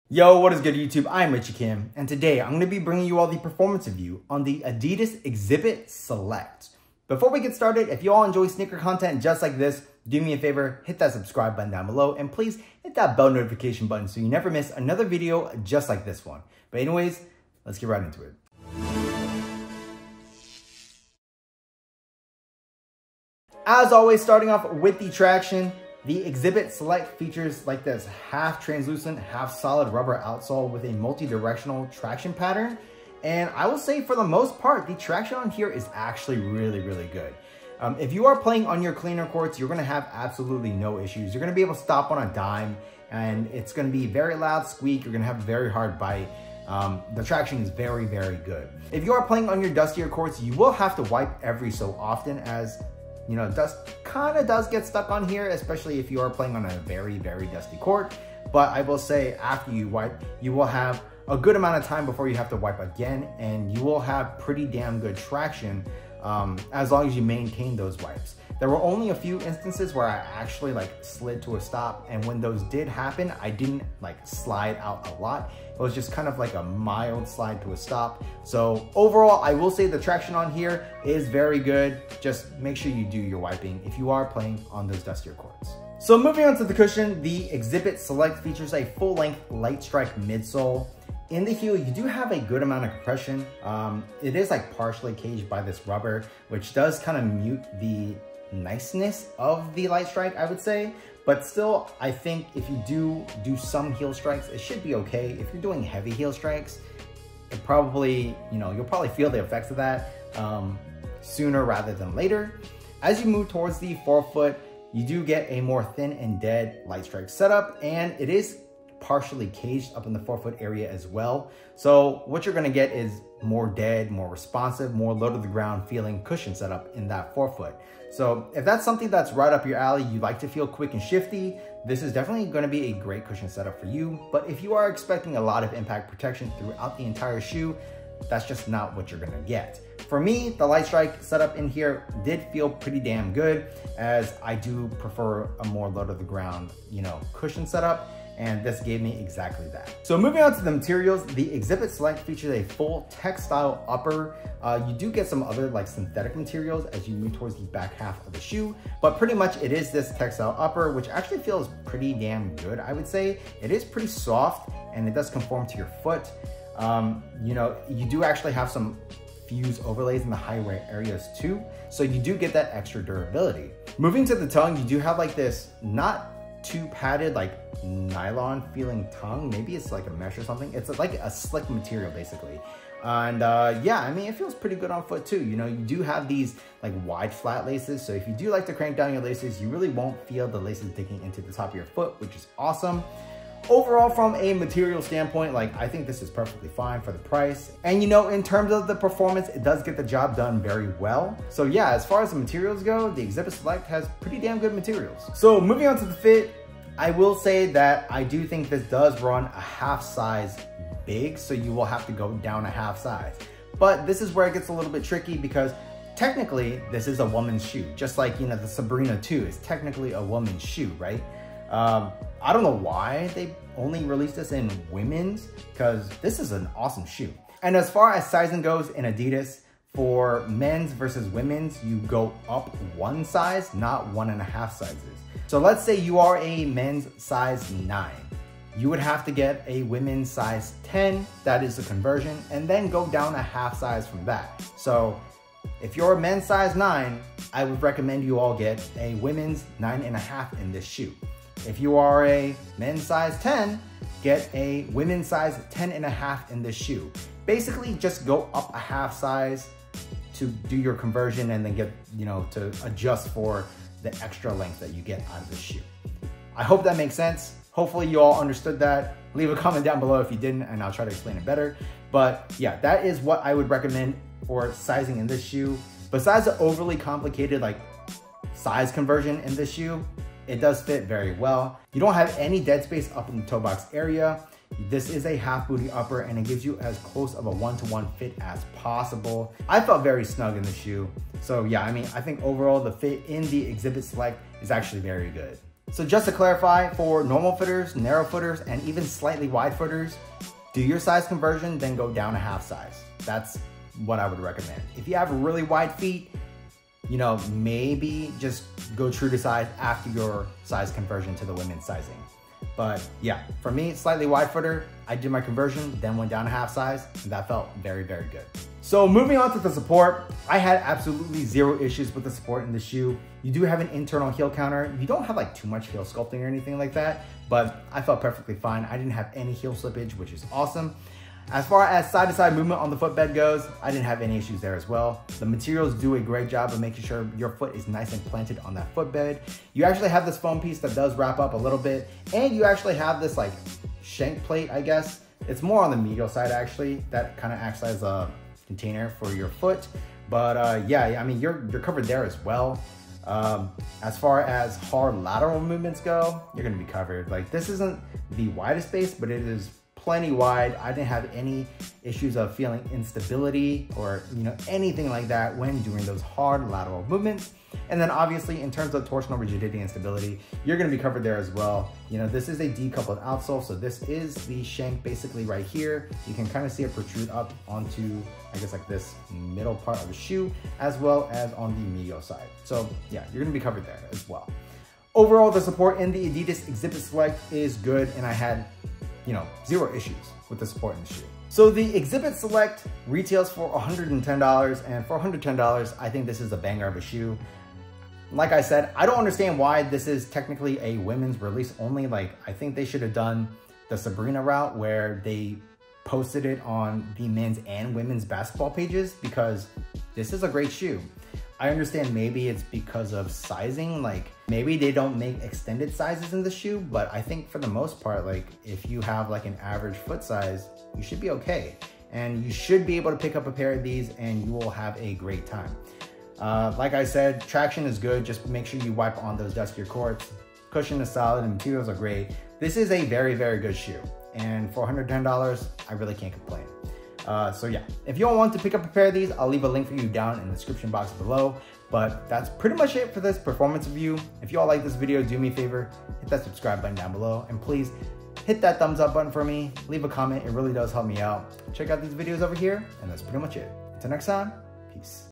Yo, what is good YouTube? I'm Richie Kim, and today I'm going to be bringing you all the performance review on the Adidas Exhibit Select. Before we get started, if you all enjoy sneaker content just like this, do me a favor, hit that subscribe button down below, and please hit that bell notification button so you never miss another video just like this one. But anyways, let's get right into it. As always, starting off with the traction, the Exhibit Select features like this half translucent, half solid rubber outsole with a multi-directional traction pattern. And I will say for the most part, the traction on here is actually really good. If you are playing on your cleaner courts, you're gonna have absolutely no issues. You're gonna be able to stop on a dime and it's gonna be very loud squeak. You're gonna have a very hard bite. The traction is very good. If you are playing on your dustier courts, you will have to wipe every so often, as you know, dust kind of does get stuck on here, especially if you are playing on a very dusty court. But I will say after you wipe, you will have a good amount of time before you have to wipe again, and you will have pretty damn good traction as long as you maintain those wipes. There were only a few instances where I actually slid to a stop, and when those did happen, I didn't slide out a lot. It was just kind of like a mild slide to a stop. So overall, I will say the traction on here is very good. Just make sure you do your wiping if you are playing on those dustier courts. So moving on to the cushion, the Exhibit Select features a full-length light strike midsole. In the heel, you do have a good amount of compression. It is partially caged by this rubber, which does kind of mute the niceness of the light strike, I would say. But still, I think if you do some heel strikes, it should be okay. If you're doing heavy heel strikes, it probably, you'll probably feel the effects of that sooner rather than later. As you move towards the forefoot, you do get a more thin and dead light strike setup, and it is partially caged up in the forefoot area as well. So what you're gonna get is more dead, more responsive, more low to the ground feeling cushion setup in that forefoot. So if that's something that's right up your alley, you like to feel quick and shifty, this is definitely gonna be a great cushion setup for you. But if you are expecting a lot of impact protection throughout the entire shoe, that's just not what you're gonna get. For me, the light strike setup in here did feel pretty damn good, as I do prefer a more low to the ground, cushion setup. And this gave me exactly that. So moving on to the materials, the Exhibit Select features a full textile upper. You do get some other synthetic materials as you move towards the back half of the shoe, but pretty much it is this textile upper, which actually feels pretty damn good, I would say. It is pretty soft and it does conform to your foot. You do actually have some fuse overlays in the high wear areas too, so you do get that extra durability. Moving to the tongue, you do have this not too padded nylon feeling tongue. Maybe it's a mesh or something. It's like a slick material basically. And yeah, I mean, it feels pretty good on foot too. You do have these wide flat laces, so if you do like to crank down your laces, you really won't feel the laces digging into the top of your foot, which is awesome. Overall, from a material standpoint, I think this is perfectly fine for the price. And in terms of the performance, it does get the job done very well. So yeah, as far as the materials go, the Exhibit Select has pretty damn good materials. So moving on to the fit, I will say that I do think this does run a half size big, so you will have to go down a half size. But this is where it gets a little bit tricky, because technically this is a woman's shoe, just like, the Sabrina 2 is technically a woman's shoe, right? I don't know why they only released this in women's, because this is an awesome shoe. And as far as sizing goes in Adidas, for men's versus women's, you go up one size, not 1.5 sizes. So let's say you are a men's size 9. You would have to get a women's size 10, that is the conversion, and then go down a half size from that. So if you're a men's size 9, I would recommend you all get a women's 9.5 in this shoe. If you are a men's size 10, get a women's size 10.5 in this shoe. Basically, just go up a half size to do your conversion, and then get, to adjust for the extra length that you get out of the shoe. I hope that makes sense. Hopefully you all understood that. Leave a comment down below if you didn't, and I'll try to explain it better. But yeah, that is what I would recommend for sizing in this shoe. Besides the overly complicated size conversion in this shoe, it does fit very well. You don't have any dead space up in the toe box area. This is a half booty upper, and it gives you as close of a one-to-one fit as possible. I felt very snug in the shoe. So yeah, I mean, I think overall the fit in the Exhibit Select is actually very good. So just to clarify, for normal footers, narrow footers, and even slightly wide footers, do your size conversion, then go down a half size. That's what I would recommend. If you have really wide feet, you know, maybe just go true to size after your size conversion to the women's sizing. But yeah, for me, slightly wide footer, I did my conversion, then went down a half size, and that felt very, very good. So moving on to the support, I had absolutely zero issues with the support in the shoe. You do have an internal heel counter. You don't have like too much heel sculpting or anything like that, but I felt perfectly fine. I didn't have any heel slippage, which is awesome. As far as side-to-side movement on the footbed goes, I didn't have any issues there as well. The materials do a great job of making sure your foot is nice and planted on that footbed. You actually have this foam piece that does wrap up a little bit, and you actually have this like shank plate, I guess. It's more on the medial side actually, that kind of acts as a container for your foot. But yeah, I mean, you're covered there as well. As far as hard lateral movements go, you're gonna be covered. Like, this isn't the widest space, but it is plenty wide. I didn't have any issues of feeling instability or, you know, anything like that when doing those hard lateral movements. And then obviously in terms of torsional rigidity and stability, you're gonna be covered there as well. You know, this is a decoupled outsole, so this is the shank basically right here. You can kind of see it protrude up onto, I guess, like this middle part of the shoe, as well as on the medial side. So yeah, you're gonna be covered there as well. Overall, the support in the Adidas Exhibit Select is good, and I had, you know, zero issues with the support in the shoe. So the Exhibit Select retails for $110, and for $110, I think this is a banger of a shoe. Like I said, I don't understand why this is technically a women's release only. Like, I think they should have done the Sabrina route where they posted it on the men's and women's basketball pages, because this is a great shoe. I understand maybe it's because of sizing, like maybe they don't make extended sizes in the shoe, but I think for the most part, like if you have like an average foot size, you should be okay. And you should be able to pick up a pair of these and you will have a great time. Like I said, traction is good. Just make sure you wipe on those duskier courts. Cushion is solid and materials are great. This is a very, very good shoe. And for $110, I really can't complain. So yeah, if you all want to pick up a pair of these, I'll leave a link for you down in the description box below. But that's pretty much it for this performance review. If you all like this video, do me a favor, hit that subscribe button down below. And please hit that thumbs up button for me. Leave a comment, it really does help me out. Check out these videos over here, and that's pretty much it. Until next time, peace.